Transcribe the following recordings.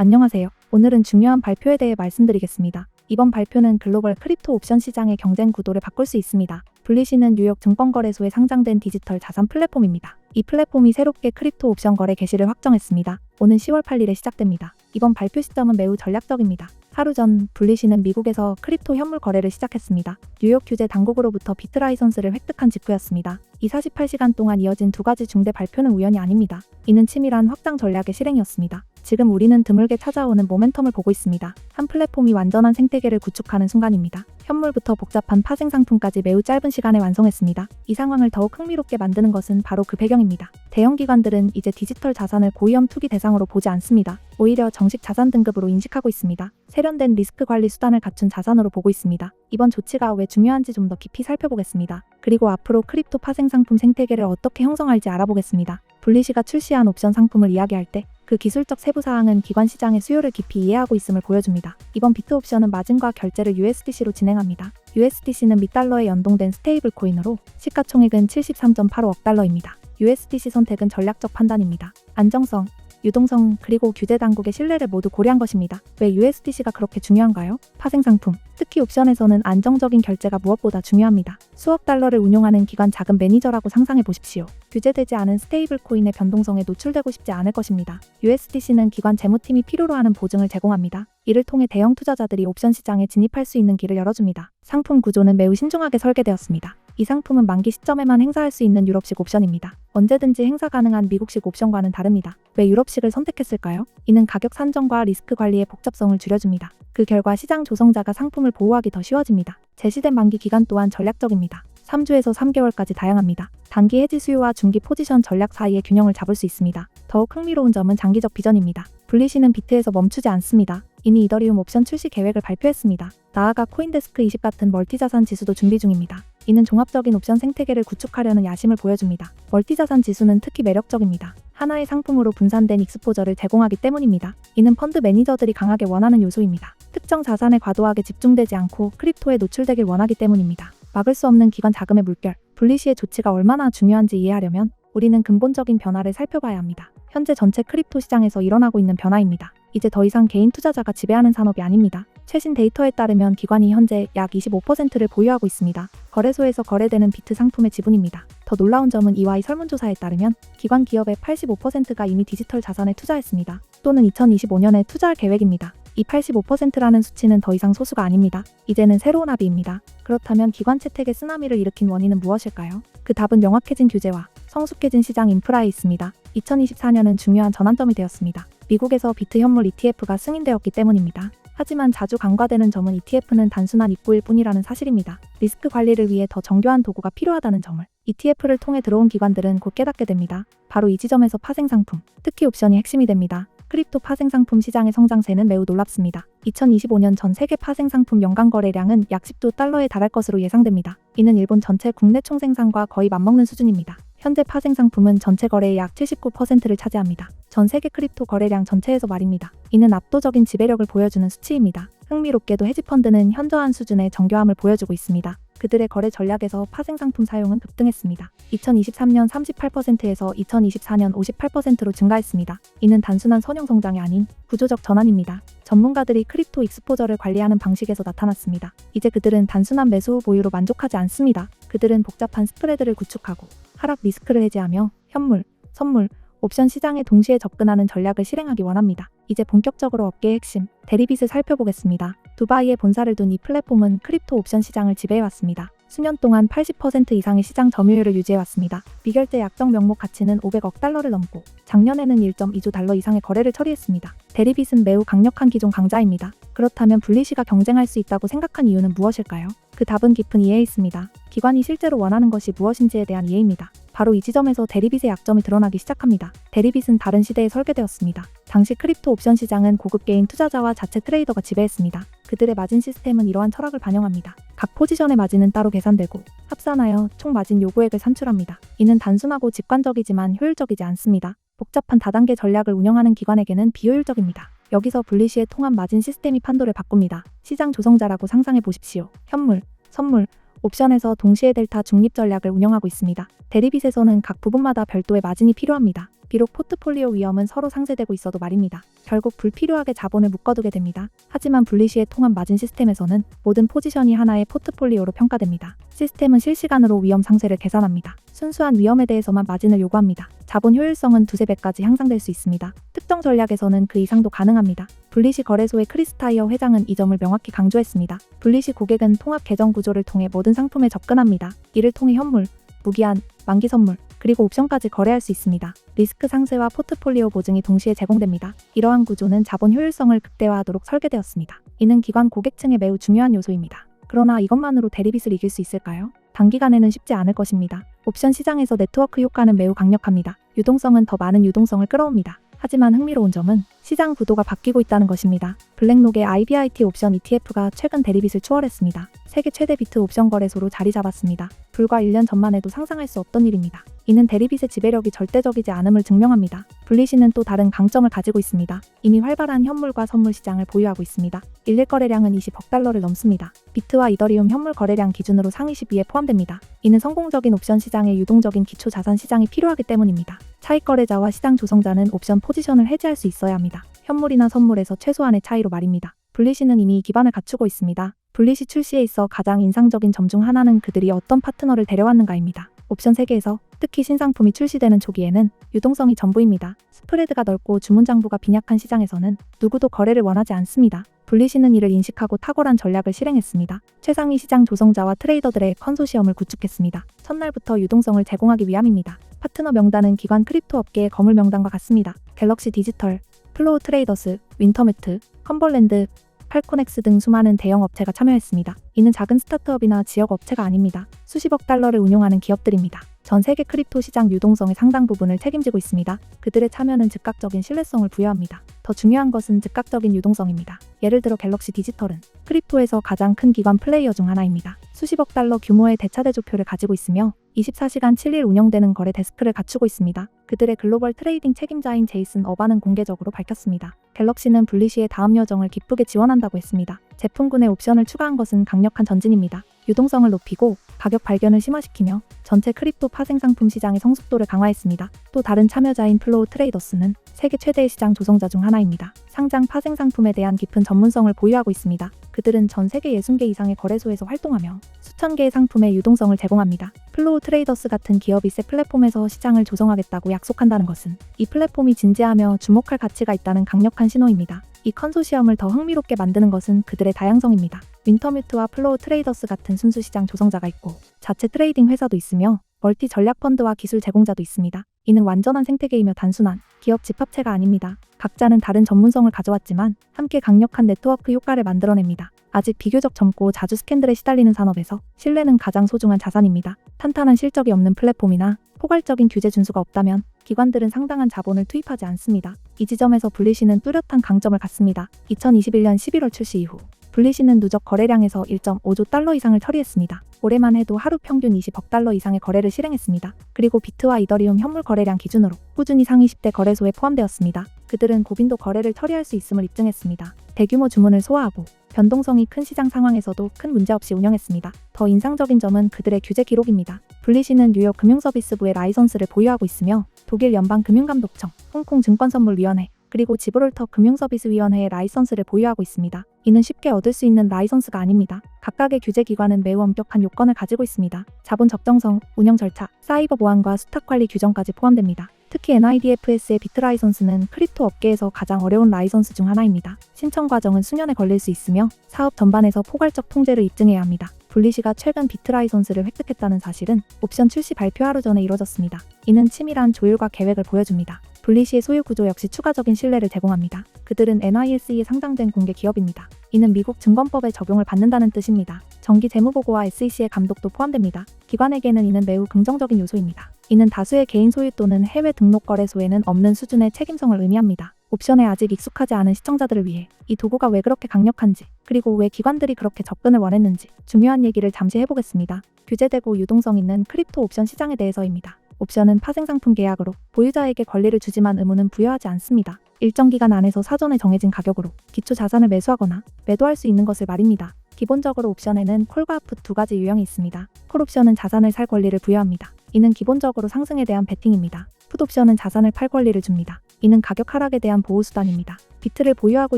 안녕하세요. 오늘은 중요한 발표에 대해 말씀드리겠습니다. 이번 발표는 글로벌 크립토 옵션 시장의 경쟁 구도를 바꿀 수 있습니다. 블리시는 뉴욕 증권거래소에 상장된 디지털 자산 플랫폼입니다. 이 플랫폼이 새롭게 크립토 옵션 거래 개시를 확정했습니다. 오는 10월 8일에 시작됩니다. 이번 발표 시점은 매우 전략적입니다. 하루 전 블리시는 미국에서 크립토 현물 거래를 시작했습니다. 뉴욕 규제 당국으로부터 비트 라이선스를 획득한 직후였습니다. 이 48시간 동안 이어진 두 가지 중대 발표는 우연이 아닙니다. 이는 치밀한 확장 전략의 실행이었습니다. 지금 우리는 드물게 찾아오는 모멘텀을 보고 있습니다. 한 플랫폼이 완전한 생태계를 구축하는 순간입니다. 현물부터 복잡한 파생 상품까지 매우 짧은 시간에 완성했습니다. 이 상황을 더욱 흥미롭게 만드는 것은 바로 그 배경입니다. 대형 기관들은 이제 디지털 자산을 고위험 투기 대상으로 보지 않습니다. 오히려 정식 자산 등급으로 인식하고 있습니다. 세련된 리스크 관리 수단을 갖춘 자산으로 보고 있습니다. 이번 조치가 왜 중요한지 좀 더 깊이 살펴보겠습니다. 그리고 앞으로 크립토 파생 상품 생태계를 어떻게 형성할지 알아보겠습니다. 블리시가 출시한 옵션 상품을 이야기할 때 그 기술적 세부 사항은 기관 시장의 수요를 깊이 이해하고 있음을 보여줍니다. 이번 비트 옵션은 마진과 결제를 USDC로 진행합니다. USDC는 $달러에 연동된 스테이블 코인으로 시가총액은 73.85억 달러입니다. USDC 선택은 전략적 판단입니다. 안정성, 유동성, 그리고 규제 당국의 신뢰를 모두 고려한 것입니다. 왜 USDC가 그렇게 중요한가요? 파생 상품, 특히 옵션에서는 안정적인 결제가 무엇보다 중요합니다. 수억 달러를 운용하는 기관 자금 매니저라고 상상해 보십시오. 규제되지 않은 스테이블 코인의 변동성에 노출되고 싶지 않을 것입니다. USDC는 기관 재무팀이 필요로 하는 보증을 제공합니다. 이를 통해 대형 투자자들이 옵션 시장에 진입할 수 있는 길을 열어줍니다. 상품 구조는 매우 신중하게 설계되었습니다. 이 상품은 만기 시점에만 행사할 수 있는 유럽식 옵션입니다. 언제든지 행사 가능한 미국식 옵션과는 다릅니다. 왜 유럽식을 선택했을까요? 이는 가격 산정과 리스크 관리의 복잡성을 줄여줍니다. 그 결과 시장 조성자가 상품을 보호하기 더 쉬워집니다. 제시된 만기 기간 또한 전략적입니다. 3주에서 3개월까지 다양합니다. 단기 해지 수요와 중기 포지션 전략 사이의 균형을 잡을 수 있습니다. 더욱 흥미로운 점은 장기적 비전입니다. 블리시는 비트에서 멈추지 않습니다. 이미 이더리움 옵션 출시 계획을 발표했습니다. 나아가 코인데스크 20 같은 멀티자산 지수도 준비 중입니다. 이는 종합적인 옵션 생태계를 구축하려는 야심을 보여줍니다. 멀티자산 지수는 특히 매력적입니다. 하나의 상품으로 분산된 익스포저를 제공하기 때문입니다. 이는 펀드 매니저들이 강하게 원하는 요소입니다. 특정 자산에 과도하게 집중되지 않고 크립토에 노출되길 원하기 때문입니다. 막을 수 없는 기관 자금의 물결, 블리시의 조치가 얼마나 중요한지 이해하려면 우리는 근본적인 변화를 살펴봐야 합니다. 현재 전체 크립토 시장에서 일어나고 있는 변화입니다. 이제 더 이상 개인 투자자가 지배하는 산업이 아닙니다. 최신 데이터에 따르면 기관이 현재 약 25%를 보유하고 있습니다. 거래소에서 거래되는 비트 상품의 지분입니다. 더 놀라운 점은 이와의 설문조사에 따르면 기관 기업의 85%가 이미 디지털 자산에 투자했습니다. 또는 2025년에 투자할 계획입니다. 이 85%라는 수치는 더 이상 소수가 아닙니다. 이제는 새로운 합의입니다. 그렇다면 기관 채택의 쓰나미를 일으킨 원인은 무엇일까요? 그 답은 명확해진 규제와 성숙해진 시장 인프라에 있습니다. 2024년은 중요한 전환점이 되었습니다. 미국에서 비트 현물 ETF가 승인되었기 때문입니다. 하지만 자주 간과되는 점은 ETF는 단순한 입구일 뿐이라는 사실입니다. 리스크 관리를 위해 더 정교한 도구가 필요하다는 점을 ETF를 통해 들어온 기관들은 곧 깨닫게 됩니다. 바로 이 지점에서 파생 상품, 특히 옵션이 핵심이 됩니다. 크립토 파생 상품 시장의 성장세는 매우 놀랍습니다. 2025년 전 세계 파생 상품 연간 거래량은 약 10조 달러에 달할 것으로 예상됩니다. 이는 일본 전체 국내 총생산과 거의 맞먹는 수준입니다. 현재 파생 상품은 전체 거래의 약 79%를 차지합니다. 전 세계 크립토 거래량 전체에서 말입니다. 이는 압도적인 지배력을 보여주는 수치입니다. 흥미롭게도 헤지펀드는 현저한 수준의 정교함을 보여주고 있습니다. 그들의 거래 전략에서 파생 상품 사용은 급등했습니다. 2023년 38%에서 2024년 58%로 증가했습니다. 이는 단순한 선형 성장이 아닌 구조적 전환입니다. 전문가들이 크립토 익스포저를 관리하는 방식에서 나타났습니다. 이제 그들은 단순한 매수 후 보유로 만족하지 않습니다. 그들은 복잡한 스프레드를 구축하고 하락 리스크를 해제하며 현물, 선물, 옵션 시장에 동시에 접근하는 전략을 실행하기 원합니다. 이제 본격적으로 업계의 핵심, 데리빗을 살펴보겠습니다. 두바이에 본사를 둔 이 플랫폼은 크립토 옵션 시장을 지배해왔습니다. 수년 동안 80% 이상의 시장 점유율을 유지해왔습니다. 미결제 약정 명목 가치는 500억 달러를 넘고 작년에는 1.2조 달러 이상의 거래를 처리했습니다. 데리빗은 매우 강력한 기존 강자입니다. 그렇다면 블리시가 경쟁할 수 있다고 생각한 이유는 무엇일까요? 그 답은 깊은 이해에 있습니다. 기관이 실제로 원하는 것이 무엇인지에 대한 이해입니다. 바로 이 지점에서 데리빗의 약점이 드러나기 시작합니다. 데리빗은 다른 시대에 설계되었습니다. 당시 크립토 옵션 시장은 고급 개인 투자자와 자체 트레이더가 지배했습니다. 그들의 마진 시스템은 이러한 철학을 반영합니다. 각 포지션의 마진은 따로 계산되고 합산하여 총 마진 요구액을 산출합니다. 이는 단순하고 직관적이지만 효율적이지 않습니다. 복잡한 다단계 전략을 운영하는 기관에게는 비효율적입니다. 여기서 블리시의 통합 마진 시스템이 판도를 바꿉니다. 시장 조성자라고 상상해 보십시오. 현물, 선물, 옵션에서 동시에 델타 중립 전략을 운영하고 있습니다. 데리빗에서는 각 부분마다 별도의 마진이 필요합니다. 비록 포트폴리오 위험은 서로 상쇄되고 있어도 말입니다. 결국 불필요하게 자본을 묶어두게 됩니다. 하지만 분리시의 통합 마진 시스템에서는 모든 포지션이 하나의 포트폴리오로 평가됩니다. 시스템은 실시간으로 위험 상쇄를 계산합니다. 순수한 위험에 대해서만 마진을 요구합니다. 자본 효율성은 두세 배까지 향상될 수 있습니다. 특정 전략에서는 그 이상도 가능합니다. 분리시 거래소의 크리스 타이어 회장은 이 점을 명확히 강조했습니다. 분리시 고객은 통합 계정 구조를 통해 모든 상품에 접근합니다. 이를 통해 현물, 무기한, 만기 선물, 그리고 옵션까지 거래할 수 있습니다. 리스크 상쇄와 포트폴리오 보증이 동시에 제공됩니다. 이러한 구조는 자본 효율성을 극대화하도록 설계되었습니다. 이는 기관 고객층에 매우 중요한 요소입니다. 그러나 이것만으로 대리빗을 이길 수 있을까요? 단기간에는 쉽지 않을 것입니다. 옵션 시장에서 네트워크 효과는 매우 강력합니다. 유동성은 더 많은 유동성을 끌어옵니다. 하지만 흥미로운 점은 시장 구도가 바뀌고 있다는 것입니다. 블랙록의 IBIT 옵션 ETF가 최근 대리빗을 추월했습니다. 세계 최대 비트 옵션 거래소로 자리 잡았습니다. 불과 1년 전만 해도 상상할 수 없던 일입니다. 이는 대리빗의 지배력이 절대적이지 않음을 증명합니다. 분리시는 또 다른 강점을 가지고 있습니다. 이미 활발한 현물과 선물 시장을 보유하고 있습니다. 일일 거래량은 20억 달러를 넘습니다. 비트와 이더리움 현물 거래량 기준으로 상위 10위에 포함됩니다. 이는 성공적인 옵션 시장에 유동적인 기초 자산 시장이 필요하기 때문입니다. 차익 거래자와 시장 조성자는 옵션 포지션을 해지할 수 있어야 합니다. 현물이나 선물에서 최소한의 차이로 말입니다. 분리시는 이미 기반을 갖추고 있습니다. 분리시 출시에 있어 가장 인상적인 점 중 하나는 그들이 어떤 파트너를 데려왔는가입니다. 옵션 세계에서 특히 신상품이 출시되는 초기에는 유동성이 전부입니다. 스프레드가 넓고 주문 장부가 빈약한 시장에서는 누구도 거래를 원하지 않습니다. 분리시는 이를 인식하고 탁월한 전략을 실행했습니다. 최상위 시장 조성자와 트레이더들의 컨소시엄을 구축했습니다. 첫날부터 유동성을 제공하기 위함입니다. 파트너 명단은 기관 크립토 업계의 거물 명단과 같습니다. 갤럭시 디지털, 플로우 트레이더스, 윈터매트, 컴벌랜드, 팔코넥스 등 수많은 대형 업체가 참여했습니다. 이는 작은 스타트업이나 지역 업체가 아닙니다. 수십억 달러를 운용하는 기업들입니다. 전 세계 크립토 시장 유동성의 상당 부분을 책임지고 있습니다. 그들의 참여는 즉각적인 신뢰성을 부여합니다. 더 중요한 것은 즉각적인 유동성입니다. 예를 들어 갤럭시 디지털은 크립토에서 가장 큰 기관 플레이어 중 하나입니다. 수십억 달러 규모의 대차대조표를 가지고 있으며 24시간 7일 운영되는 거래 데스크를 갖추고 있습니다. 그들의 글로벌 트레이딩 책임자인 제이슨 어반은 공개적으로 밝혔습니다. 갤럭시는 분리시의 다음 여정을 기쁘게 지원한다고 했습니다. 제품군에 옵션을 추가한 것은 강력한 전진입니다. 유동성을 높이고 가격 발견을 심화시키며 전체 크립토 파생 상품 시장의 성숙도를 강화했습니다. 또 다른 참여자인 플로우 트레이더스는 세계 최대의 시장 조성자 중 하나입니다. 상장 파생 상품에 대한 깊은 전문성을 보유하고 있습니다. 그들은 전 세계 60개 이상의 거래소에서 활동하며 수천 개의 상품의 유동성을 제공합니다. 플로우 트레이더스 같은 기업이 새 플랫폼에서 시장을 조성하겠다고 약속한다는 것은 이 플랫폼이 진지하며 주목할 가치가 있다는 강력한 신호입니다. 이 컨소시엄을 더 흥미롭게 만드는 것은 그들의 다양성입니다. 윈터뮤트와 플로우 트레이더스 같은 순수 시장 조성자가 있고 자체 트레이딩 회사도 있으며 멀티 전략 펀드와 기술 제공자도 있습니다. 이는 완전한 생태계이며 단순한 기업 집합체가 아닙니다. 각자는 다른 전문성을 가져왔지만 함께 강력한 네트워크 효과를 만들어냅니다. 아직 비교적 젊고 자주 스캔들에 시달리는 산업에서 신뢰는 가장 소중한 자산입니다. 탄탄한 실적이 없는 플랫폼이나 포괄적인 규제 준수가 없다면 기관들은 상당한 자본을 투입하지 않습니다. 이 지점에서 분리시는 뚜렷한 강점을 갖습니다. 2021년 11월 출시 이후 분리시는 누적 거래량에서 1.5조 달러 이상을 처리했습니다. 올해만 해도 하루 평균 20억 달러 이상의 거래를 실행했습니다. 그리고 비트와 이더리움 현물 거래량 기준으로 꾸준히 상위 10대 거래소에 포함되었습니다. 그들은 고빈도 거래를 처리할 수 있음을 입증했습니다. 대규모 주문을 소화하고 변동성이 큰 시장 상황에서도 큰 문제 없이 운영했습니다. 더 인상적인 점은 그들의 규제 기록입니다. 분리시는 뉴욕 금융서비스부의 라이선스를 보유하고 있으며 독일 연방금융감독청, 홍콩 증권선물위원회, 그리고 지브롤터 금융서비스위원회의 라이선스를 보유하고 있습니다. 이는 쉽게 얻을 수 있는 라이선스가 아닙니다. 각각의 규제 기관은 매우 엄격한 요건을 가지고 있습니다. 자본 적정성, 운영 절차, 사이버 보안과 수탁 관리 규정까지 포함됩니다. 특히 NIDFS의 비트 라이선스는 크립토 업계에서 가장 어려운 라이선스 중 하나입니다. 신청 과정은 수년에 걸릴 수 있으며 사업 전반에서 포괄적 통제를 입증해야 합니다. 분리시가 최근 비트 라이선스를 획득했다는 사실은 옵션 출시 발표 하루 전에 이뤄졌습니다. 이는 치밀한 조율과 계획을 보여줍니다. 분리시의 소유 구조 역시 추가적인 신뢰를 제공합니다. 그들은 NYSE에 상장된 공개 기업입니다. 이는 미국 증권법의 적용을 받는다는 뜻입니다. 정기 재무보고와 SEC의 감독도 포함됩니다. 기관에게는 이는 매우 긍정적인 요소입니다. 이는 다수의 개인 소유 또는 해외 등록 거래소에는 없는 수준의 책임성을 의미합니다. 옵션에 아직 익숙하지 않은 시청자들을 위해 이 도구가 왜 그렇게 강력한지, 그리고 왜 기관들이 그렇게 접근을 원했는지 중요한 얘기를 잠시 해보겠습니다. 규제되고 유동성 있는 크립토 옵션 시장에 대해서입니다. 옵션은 파생상품 계약으로 보유자에게 권리를 주지만 의무는 부여하지 않습니다. 일정 기간 안에서 사전에 정해진 가격으로 기초 자산을 매수하거나 매도할 수 있는 것을 말입니다. 기본적으로 옵션에는 콜과 풋 두 가지 유형이 있습니다. 콜 옵션은 자산을 살 권리를 부여합니다. 이는 기본적으로 상승에 대한 베팅입니다. 풋옵션은 자산을 팔 권리를 줍니다. 이는 가격 하락에 대한 보호수단입니다. 비트를 보유하고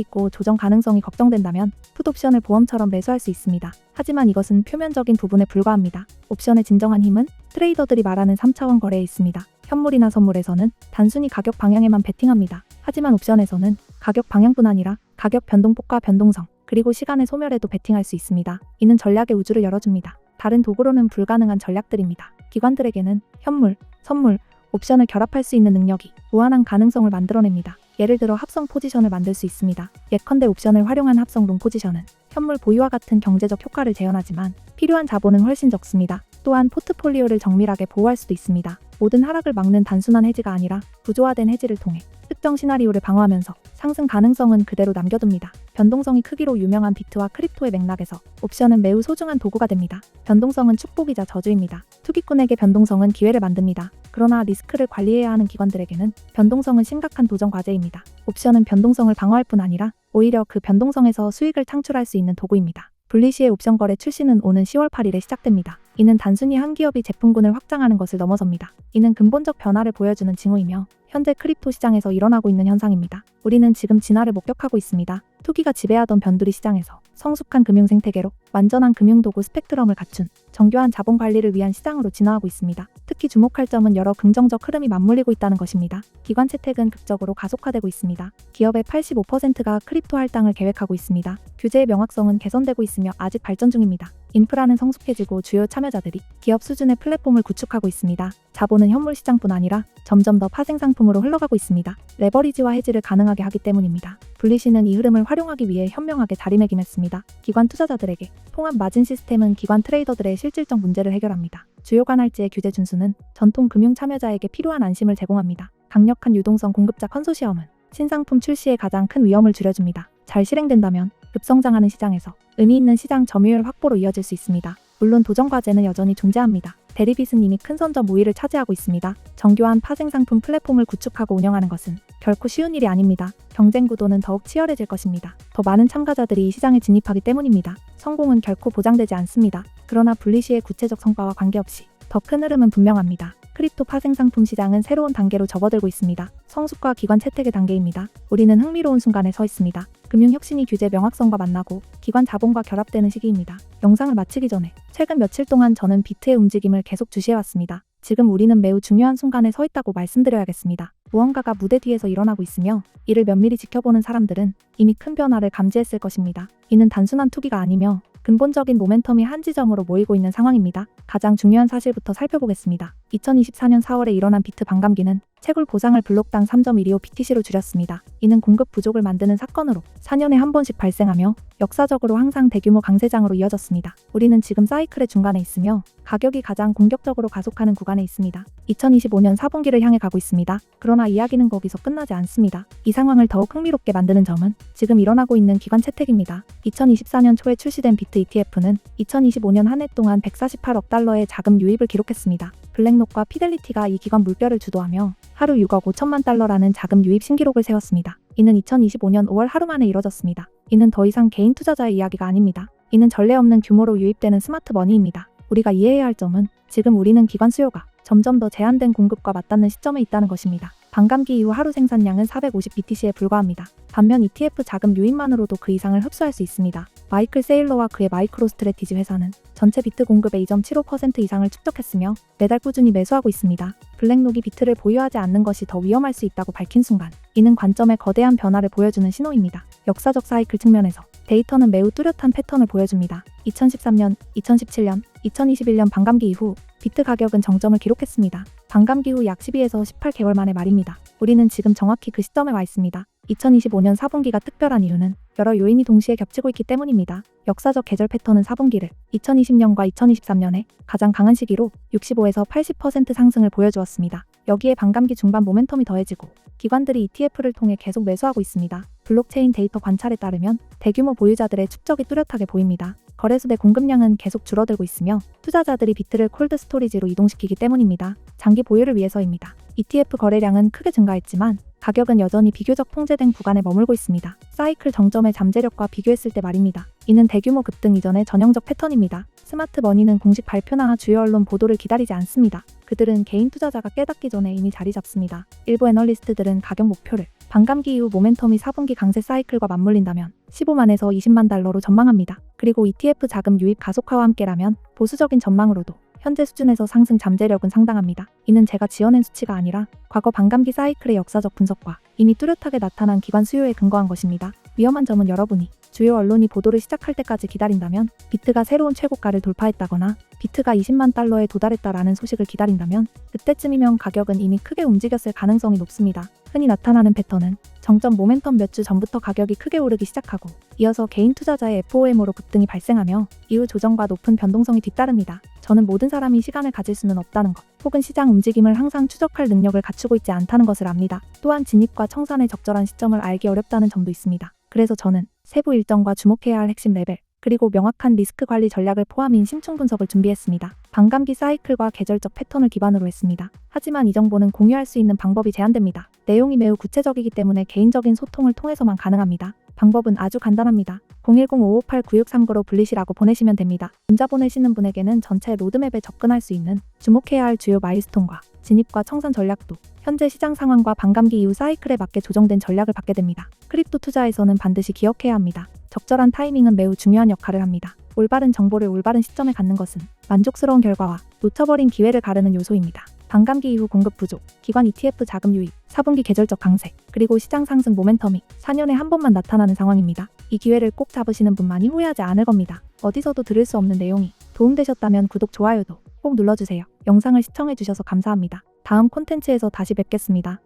있고 조정 가능성이 걱정된다면 풋옵션을 보험처럼 매수할 수 있습니다. 하지만 이것은 표면적인 부분에 불과합니다. 옵션의 진정한 힘은 트레이더들이 말하는 3차원 거래에 있습니다. 현물이나 선물에서는 단순히 가격 방향에만 베팅합니다. 하지만 옵션에서는 가격 방향뿐 아니라 가격 변동폭과 변동성, 그리고 시간의 소멸에도 베팅할 수 있습니다. 이는 전략의 우주를 열어줍니다. 다른 도구로는 불가능한 전략들입니다. 기관들에게는 현물, 선물, 옵션을 결합할 수 있는 능력이 무한한 가능성을 만들어냅니다. 예를 들어 합성 포지션을 만들 수 있습니다. 예컨대 옵션을 활용한 합성 롱 포지션은 현물 보유와 같은 경제적 효과를 재현하지만 필요한 자본은 훨씬 적습니다. 또한 포트폴리오를 정밀하게 보호할 수도 있습니다. 모든 하락을 막는 단순한 해지가 아니라 구조화된 해지를 통해 특정 시나리오를 방어하면서 상승 가능성은 그대로 남겨둡니다. 변동성이 크기로 유명한 비트와 크립토의 맥락에서 옵션은 매우 소중한 도구가 됩니다. 변동성은 축복이자 저주입니다. 투기꾼에게 변동성은 기회를 만듭니다. 그러나 리스크를 관리해야 하는 기관들에게는 변동성은 심각한 도전 과제입니다. 옵션은 변동성을 방어할 뿐 아니라 오히려 그 변동성에서 수익을 창출할 수 있는 도구입니다. 블리시의 옵션 거래 출시는 오는 10월 8일에 시작됩니다. 이는 단순히 한 기업이 제품군을 확장하는 것을 넘어섭니다. 이는 근본적 변화를 보여주는 징후이며 현재 크립토 시장에서 일어나고 있는 현상입니다. 우리는 지금 진화를 목격하고 있습니다. 투기가 지배하던 변두리 시장에서 성숙한 금융 생태계로 완전한 금융도구 스펙트럼을 갖춘 정교한 자본 관리를 위한 시장으로 진화하고 있습니다. 특히 주목할 점은 여러 긍정적 흐름이 맞물리고 있다는 것입니다. 기관 채택은 극적으로 가속화되고 있습니다. 기업의 85%가 크립토 할당을 계획하고 있습니다. 규제의 명확성은 개선되고 있으며 아직 발전 중입니다. 인프라는 성숙해지고 주요 참여자들이 기업 수준의 플랫폼을 구축하고 있습니다. 자본은 현물 시장뿐 아니라 점점 더 파생 상품으로 흘러가고 있습니다. 레버리지와 해지를 가능하게 하기 때문입니다. 블리시는 이 흐름을 활용하기 위해 현명하게 자리매김했습니다. 기관 투자자들에게 통합 마진 시스템은 기관 트레이더들의 실질적 문제를 해결합니다. 주요 관할지의 규제 준수는 전통 금융 참여자에게 필요한 안심을 제공합니다. 강력한 유동성 공급자 컨소시엄은 신상품 출시에 가장 큰 위험을 줄여줍니다. 잘 실행된다면 급성장하는 시장에서 의미 있는 시장 점유율 확보로 이어질 수 있습니다. 물론 도전 과제는 여전히 존재합니다. 대리빗은 이미 큰 선점 우위를 차지하고 있습니다. 정교한 파생 상품 플랫폼을 구축하고 운영하는 것은 결코 쉬운 일이 아닙니다. 경쟁 구도는 더욱 치열해질 것입니다. 더 많은 참가자들이 이 시장에 진입하기 때문입니다. 성공은 결코 보장되지 않습니다. 그러나 블리시의 구체적 성과와 관계없이 더 큰 흐름은 분명합니다. 크립토 파생 상품 시장은 새로운 단계로 접어들고 있습니다. 성숙과 기관 채택의 단계입니다. 우리는 흥미로운 순간에 서 있습니다. 금융혁신이 규제 명확성과 만나고 기관 자본과 결합되는 시기입니다. 영상을 마치기 전에 최근 며칠 동안 저는 비트의 움직임을 계속 주시해왔습니다. 지금 우리는 매우 중요한 순간에 서 있다고 말씀드려야겠습니다. 무언가가 무대 뒤에서 일어나고 있으며 이를 면밀히 지켜보는 사람들은 이미 큰 변화를 감지했을 것입니다. 이는 단순한 투기가 아니며 근본적인 모멘텀이 한 지점으로 모이고 있는 상황입니다. 가장 중요한 사실부터 살펴보겠습니다. 2024년 4월에 일어난 비트 반감기는 채굴 보상을 블록당 3.125 BTC로 줄였습니다. 이는 공급 부족을 만드는 사건으로 4년에 한 번씩 발생하며 역사적으로 항상 대규모 강세장으로 이어졌습니다. 우리는 지금 사이클의 중간에 있으며 가격이 가장 공격적으로 가속하는 구간에 있습니다. 2025년 4분기를 향해 가고 있습니다. 그러나 이야기는 거기서 끝나지 않습니다. 이 상황을 더욱 흥미롭게 만드는 점은 지금 일어나고 있는 기관 채택입니다. 2024년 초에 출시된 비트 ETF는 2025년 한 해 동안 148억 달러의 자금 유입을 기록했습니다. 블랙록과 피델리티가 이 기관 물결을 주도하며 하루 6억 5천만 달러라는 자금 유입 신기록을 세웠습니다. 이는 2025년 5월 하루 만에 이뤄졌습니다. 이는 더 이상 개인 투자자의 이야기가 아닙니다. 이는 전례 없는 규모로 유입되는 스마트 머니입니다. 우리가 이해해야 할 점은 지금 우리는 기관 수요가 점점 더 제한된 공급과 맞닿는 시점에 있다는 것입니다. 반감기 이후 하루 생산량은 450BTC에 불과합니다. 반면 ETF 자금 유입만으로도 그 이상을 흡수할 수 있습니다. 마이클 세일러와 그의 마이크로 스트래티지 회사는 전체 비트 공급의 2.75% 이상을 축적했으며 매달 꾸준히 매수하고 있습니다. 블랙록이 비트를 보유하지 않는 것이 더 위험할 수 있다고 밝힌 순간 이는 관점의 거대한 변화를 보여주는 신호입니다. 역사적 사이클 측면에서 데이터는 매우 뚜렷한 패턴을 보여줍니다. 2013년, 2017년, 2021년 반감기 이후 비트 가격은 정점을 기록했습니다. 반감기 후 약 12에서 18개월 만의 말입니다. 우리는 지금 정확히 그 시점에 와 있습니다. 2025년 4분기가 특별한 이유는 여러 요인이 동시에 겹치고 있기 때문입니다. 역사적 계절 패턴은 4분기를 2020년과 2023년에 가장 강한 시기로 65에서 80% 상승을 보여주었습니다. 여기에 반감기 중반 모멘텀이 더해지고 기관들이 ETF를 통해 계속 매수하고 있습니다. 블록체인 데이터 관찰에 따르면 대규모 보유자들의 축적이 뚜렷하게 보입니다. 거래소 내 공급량은 계속 줄어들고 있으며 투자자들이 비트를 콜드 스토리지로 이동시키기 때문입니다. 장기 보유를 위해서입니다. ETF 거래량은 크게 증가했지만 가격은 여전히 비교적 통제된 구간에 머물고 있습니다. 사이클 정점의 잠재력과 비교했을 때 말입니다. 이는 대규모 급등 이전의 전형적 패턴입니다. 스마트 머니는 공식 발표나 주요 언론 보도를 기다리지 않습니다. 그들은 개인 투자자가 깨닫기 전에 이미 자리 잡습니다. 일부 애널리스트들은 가격 목표를 반감기 이후 모멘텀이 4분기 강세 사이클과 맞물린다면 15만에서 20만 달러로 전망합니다. 그리고 ETF 자금 유입 가속화와 함께라면 보수적인 전망으로도 현재 수준에서 상승 잠재력은 상당합니다. 이는 제가 지어낸 수치가 아니라 과거 반감기 사이클의 역사적 분석과 이미 뚜렷하게 나타난 기관 수요에 근거한 것입니다. 위험한 점은 여러분이 주요 언론이 보도를 시작할 때까지 기다린다면 비트가 새로운 최고가를 돌파했다거나 비트가 20만 달러에 도달했다라는 소식을 기다린다면 그때쯤이면 가격은 이미 크게 움직였을 가능성이 높습니다. 흔히 나타나는 패턴은 정점 모멘텀 몇 주 전부터 가격이 크게 오르기 시작하고 이어서 개인 투자자의 FOM으로 급등이 발생하며 이후 조정과 높은 변동성이 뒤따릅니다. 저는 모든 사람이 시간을 가질 수는 없다는 것, 혹은 시장 움직임을 항상 추적할 능력을 갖추고 있지 않다는 것을 압니다. 또한 진입과 청산의 적절한 시점을 알기 어렵다는 점도 있습니다. 그래서 저는 세부 일정과 주목해야 할 핵심 레벨, 그리고 명확한 리스크 관리 전략을 포함인 심층 분석을 준비했습니다. 반감기 사이클과 계절적 패턴을 기반으로 했습니다. 하지만 이 정보는 공유할 수 있는 방법이 제한됩니다. 내용이 매우 구체적이기 때문에 개인적인 소통을 통해서만 가능합니다. 방법은 아주 간단합니다. 010-558-9639로 불리시라고 보내시면 됩니다. 문자 보내시는 분에게는 전체 로드맵에 접근할 수 있는 주목해야 할 주요 마일스톤과 진입과 청산 전략도 현재 시장 상황과 반감기 이후 사이클에 맞게 조정된 전략을 받게 됩니다. 크립토 투자에서는 반드시 기억해야 합니다. 적절한 타이밍은 매우 중요한 역할을 합니다. 올바른 정보를 올바른 시점에 갖는 것은 만족스러운 결과와 놓쳐버린 기회를 가르는 요소입니다. 반감기 이후 공급 부족, 기관 ETF 자금 유입, 4분기 계절적 강세, 그리고 시장 상승 모멘텀이 4년에 한 번만 나타나는 상황입니다. 이 기회를 꼭 잡으시는 분만이 후회하지 않을 겁니다. 어디서도 들을 수 없는 내용이 도움되셨다면 구독, 좋아요도 꼭 눌러주세요. 영상을 시청해주셔서 감사합니다. 다음 콘텐츠에서 다시 뵙겠습니다.